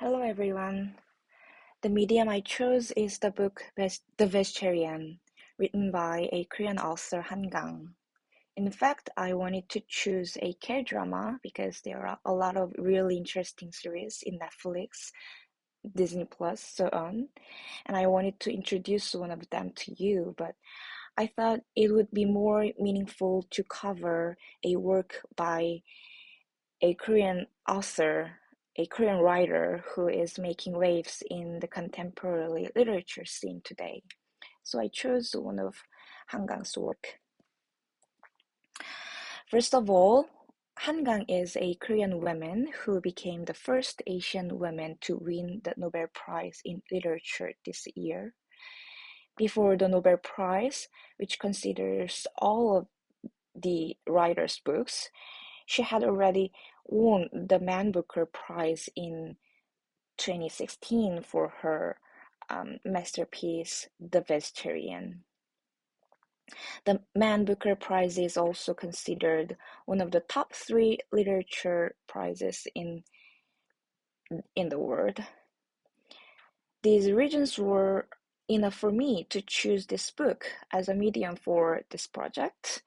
Hello everyone. The medium I chose is the book The Vegetarian, written by a Korean author Han Gang. In fact, I wanted to choose a K-drama because there are a lot of really interesting series in Netflix, Disney Plus, so on, and I wanted to introduce one of them to you, but I thought it would be more meaningful to cover a work by a Korean author, a Korean writer who is making waves in the contemporary literature scene today. So I chose one of Hangang's work. First of all, Hangang is a Korean woman who became the first Asian woman to win the Nobel Prize in Literature this year. Before the Nobel Prize, which considers all of the writer's books, she had already won the Man Booker Prize in 2016 for her masterpiece, The Vegetarian. The Man Booker Prize is also considered one of the top three literature prizes in the world. These reasons were enough for me to choose this book as a medium for this project.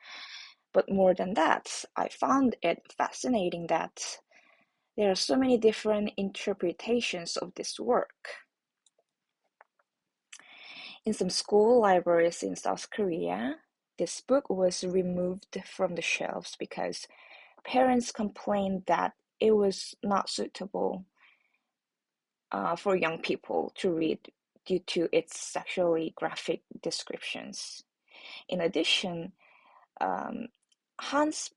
But more than that, I found it fascinating that there are so many different interpretations of this work. In some school libraries in South Korea, this book was removed from the shelves because parents complained that it was not suitable for young people to read due to its sexually graphic descriptions. In addition, um, Hans'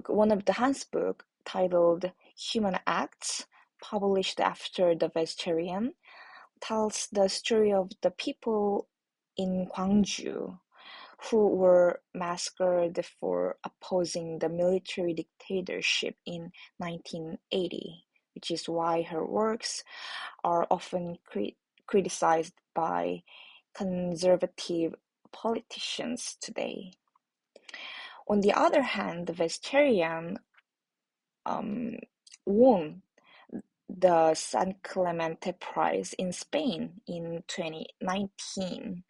one of the Hans' book titled Human Acts, published after The Vegetarian, tells the story of the people in Gwangju who were massacred for opposing the military dictatorship in 1980, which is why her works are often criticized by conservative politicians today. On the other hand, the vegetarian won the San Clemente Prize in Spain in 2019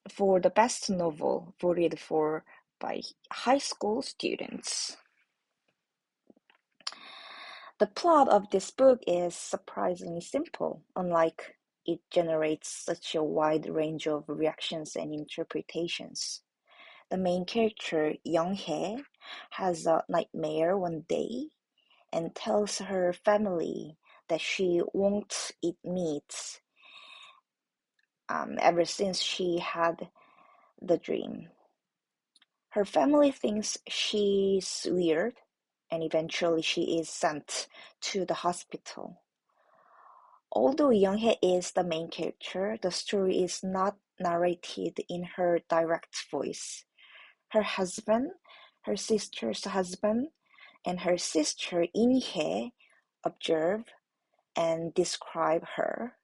for the best novel voted for by high school students. The plot of this book is surprisingly simple, unlike it generates such a wide range of reactions and interpretations. The main character, Young-hye, has a nightmare one day and tells her family that she won't eat meat ever since she had the dream. Her family thinks she's weird, and eventually she is sent to the hospital. Although Young-hye is the main character, the story is not narrated in her direct voice. Her husband, her sister's husband, and her sister In-hye observe and describe her,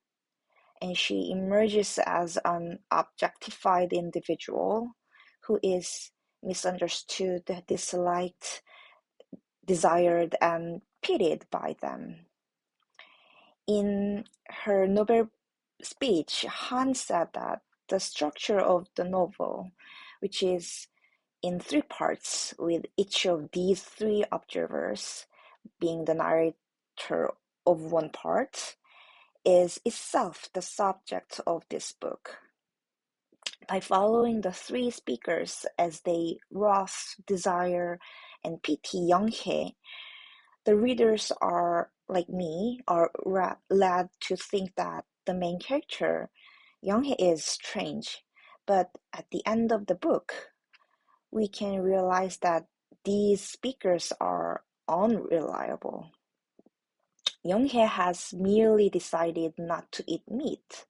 and she emerges as an objectified individual who is misunderstood, disliked, desired, and pitied by them. In her Nobel speech, Han said that the structure of the novel, which is in three parts, with each of these three observers being the narrator of one part, is itself the subject of this book. By following the three speakers as they wrath, desire, and pity Young-hye, the readers are, like me, are led to think that the main character, Young-hye, is strange. But at the end of the book, we can realize that these speakers are unreliable. Young-hye has merely decided not to eat meat,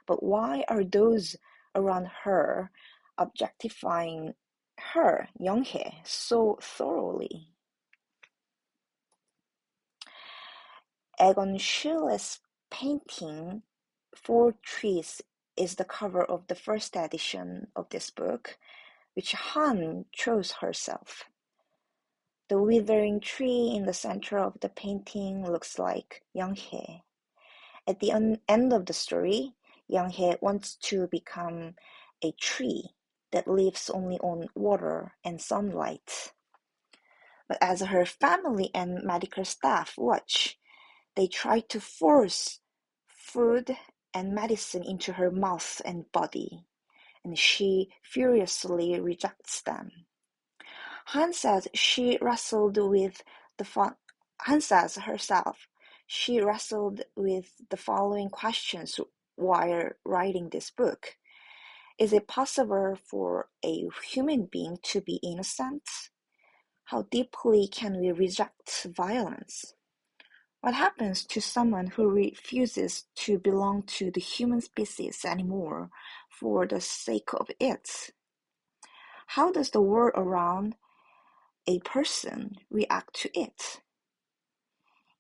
but why are those around her objectifying her, Young-hye, so thoroughly? Egon Schille's painting Four Trees is the cover of the first edition of this book, which Han chose herself. The withering tree in the center of the painting looks like Young-hye. At the end of the story, Young-hye wants to become a tree that lives only on water and sunlight. But as her family and medical staff watch, they try to force food and medicine into her mouth and body, and she furiously rejects them. Han says she wrestled with the Han says herself she wrestled with the following questions while writing this book. Is it possible for a human being to be innocent? How deeply can we reject violence? What happens to someone who refuses to belong to the human species anymore for the sake of it? How does the world around a person react to it?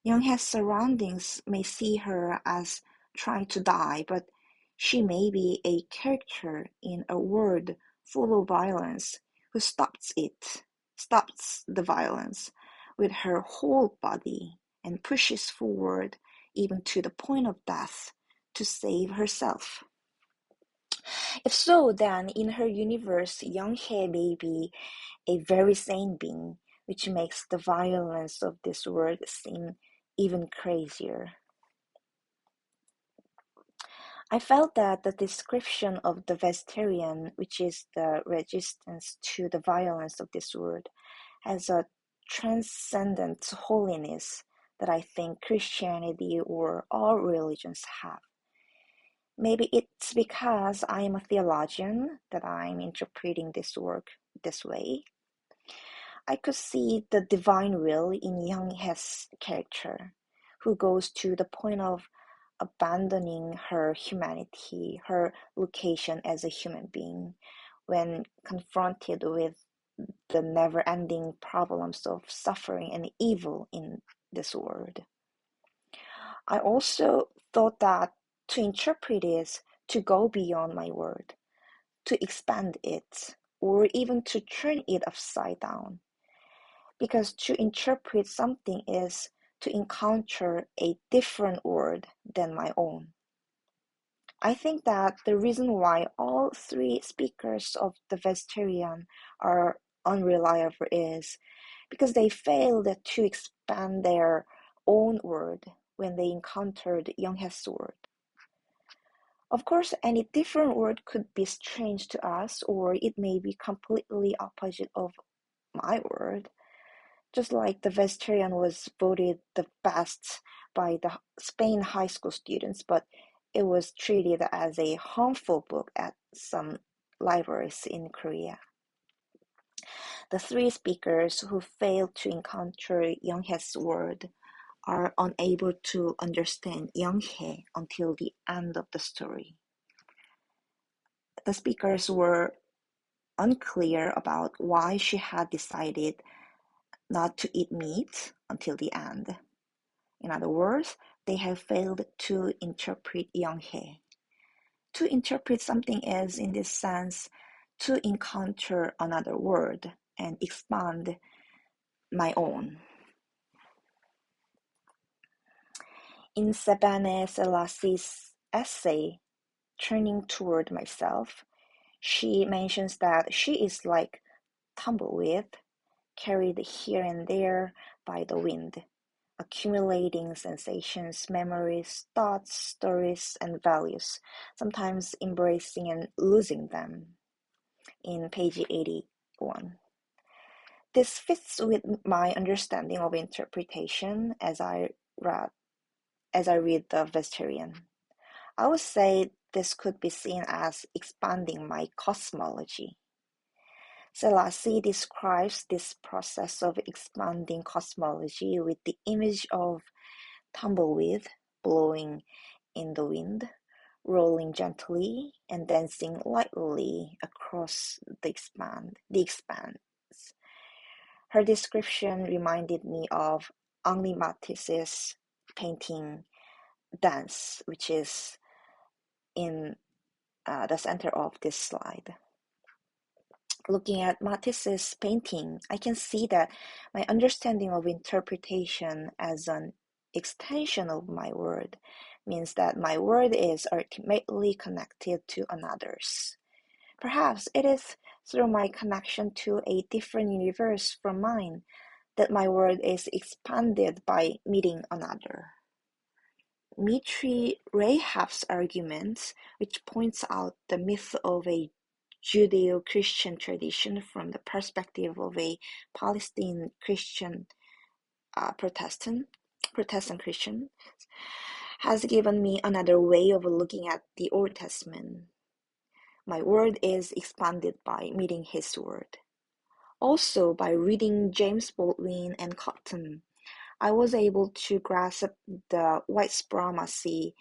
Young-hae's surroundings may see her as trying to die, but she may be a character in a world full of violence who stops the violence with her whole body and pushes forward even to the point of death to save herself. If so, then in her universe, Young-hae may be a very sane being, which makes the violence of this world seem even crazier. I felt that the description of the vegetarian, which is the resistance to the violence of this world, has a transcendent holiness that I think Christianity or all religions have. Maybe it's because I am a theologian that I'm interpreting this work this way. I could see the divine will in Young-hae's character, who goes to the point of abandoning her humanity, her location as a human being, when confronted with the never-ending problems of suffering and evil in this world. I also thought that to interpret is to go beyond my word, to expand it, or even to turn it upside down. Because to interpret something is to encounter a different word than my own. I think that the reason why all three speakers of the vegetarian are unreliable is because they failed to expand their own word when they encountered Young-hae's word. Of course, any different word could be strange to us, or it may be completely opposite of my word. Just like the vegetarian was voted the best by the Spain high school students, but it was treated as a harmful book at some libraries in Korea. The three speakers who failed to encounter Young-hae's word are unable to understand Young-hae until the end of the story. The speakers were unclear about why she had decided not to eat meat until the end. In other words, they have failed to interpret Young-hae. To interpret something is, in this sense, to encounter another word and expand my own. In Sebene Selassie's essay, Turning Toward Myself, she mentions that she is like tumbleweed, carried here and there by the wind, accumulating sensations, memories, thoughts, stories, and values, sometimes embracing and losing them. In page 81. This fits with my understanding of interpretation as I read the vegetarian. I would say this could be seen as expanding my cosmology. Selassie describes this process of expanding cosmology with the image of tumbleweed blowing in the wind, rolling gently and dancing lightly across the expanse. Her description reminded me of Henri Matisse's painting Dance, which is in the center of this slide. Looking at Matisse's painting, I can see that my understanding of interpretation as an extension of my word means that my word is ultimately connected to another's. Perhaps it is through my connection to a different universe from mine that my word is expanded by meeting another. Mitri Rahab's argument, which points out the myth of a Judeo-Christian tradition from the perspective of a Palestinian Christian Protestant Christian, has given me another way of looking at the Old Testament. My word is expanded by meeting His word. Also, by reading James Baldwin and Cotton, I was able to grasp the white supremacy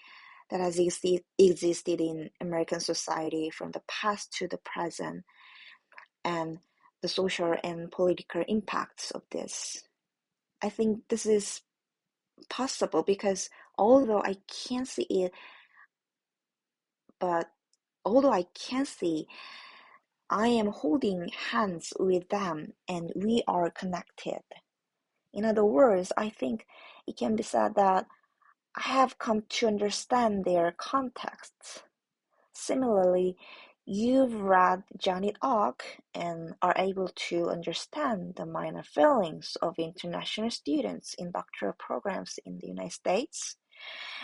that has existed in American society from the past to the present and the social and political impacts of this. I think this is possible because although I can't see it, but although I can see, I am holding hands with them and we are connected. In other words, I think it can be said that I have come to understand their contexts. Similarly, you've read Janet Ogg and are able to understand the minor feelings of international students in doctoral programs in the United States.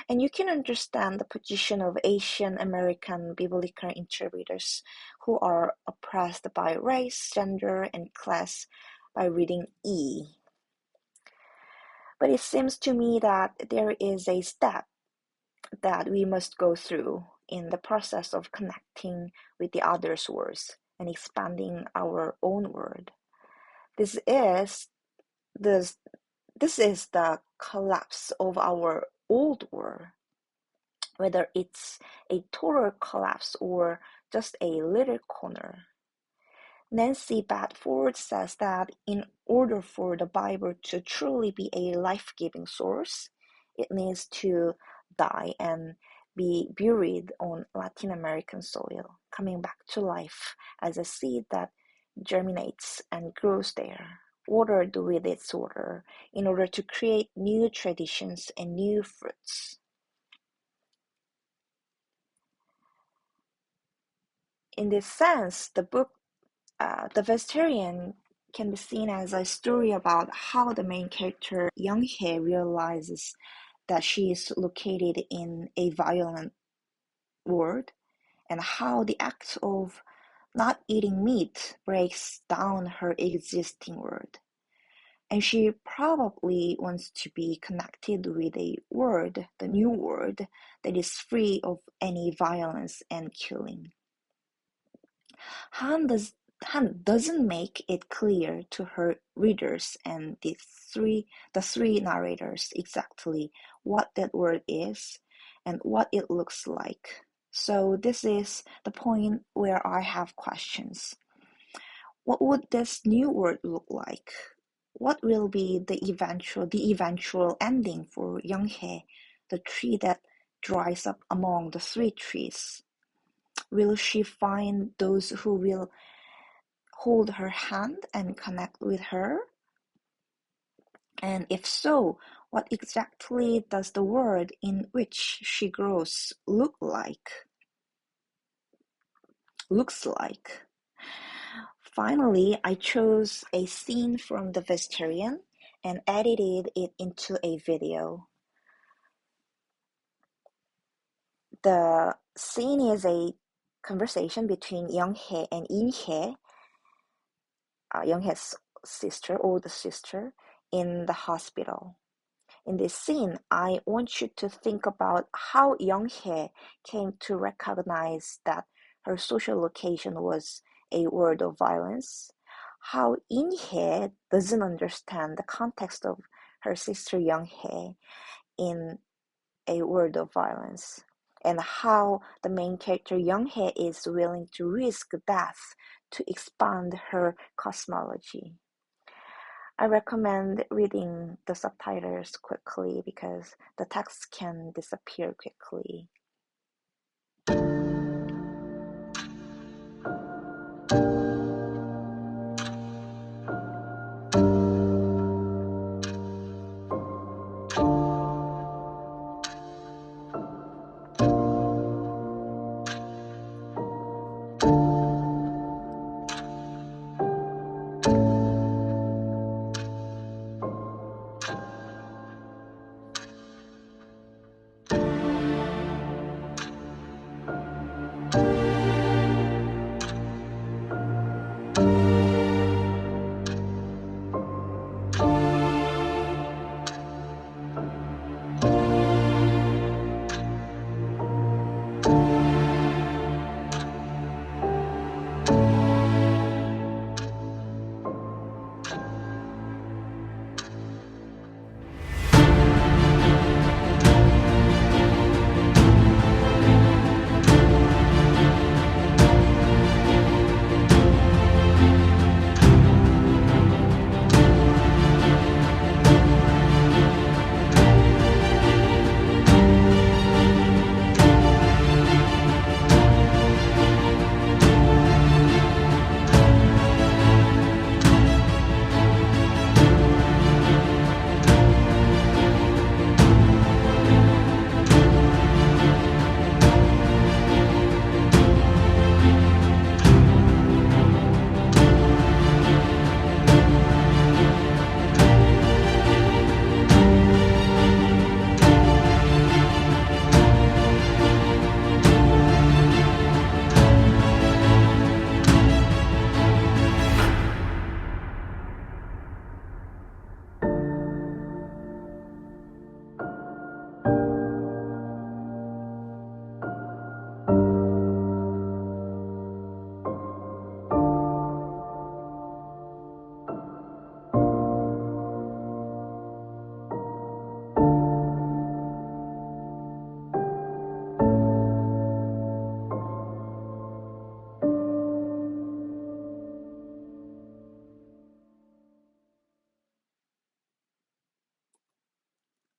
And you can understand the position of Asian American biblical interpreters who are oppressed by race, gender, and class by reading E. But it seems to me that there is a step that we must go through in the process of connecting with the other's words and expanding our own word. This is this this is the collapse of our old word, whether it's a total collapse or just a little corner. Nancy Bedford says that in order for the Bible to truly be a life-giving source, it needs to die and be buried on Latin American soil, coming back to life as a seed that germinates and grows there, watered with its water, in order to create new traditions and new fruits. In this sense, the book The Vegetarian can be seen as a story about how the main character Young-hye realizes that she is located in a violent world and how the act of not eating meat breaks down her existing world. And she probably wants to be connected with a world, the new world, that is free of any violence and killing. Han doesn't make it clear to her readers and the three narrators exactly what that word is and what it looks like. So this is the point where I have questions. What would this new word look like? What will be the eventual ending for Young-hye, the tree that dries up among the three trees? Will she find those who will hold her hand and connect with her? And if so, what exactly does the world in which she grows looks like? Finally, I chose a scene from The Vegetarian and edited it into a video. The scene is a conversation between Young-hye and In-hye, Young-hye's older sister, in the hospital. In this scene, I want you to think about how Young-hye came to recognize that her social location was a world of violence, how In-hye doesn't understand the context of her sister Young-hye in a world of violence, and how the main character Young-hye is willing to risk death to expand her cosmology. I recommend reading the subtitles quickly because the text can disappear quickly.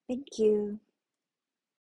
Thank you.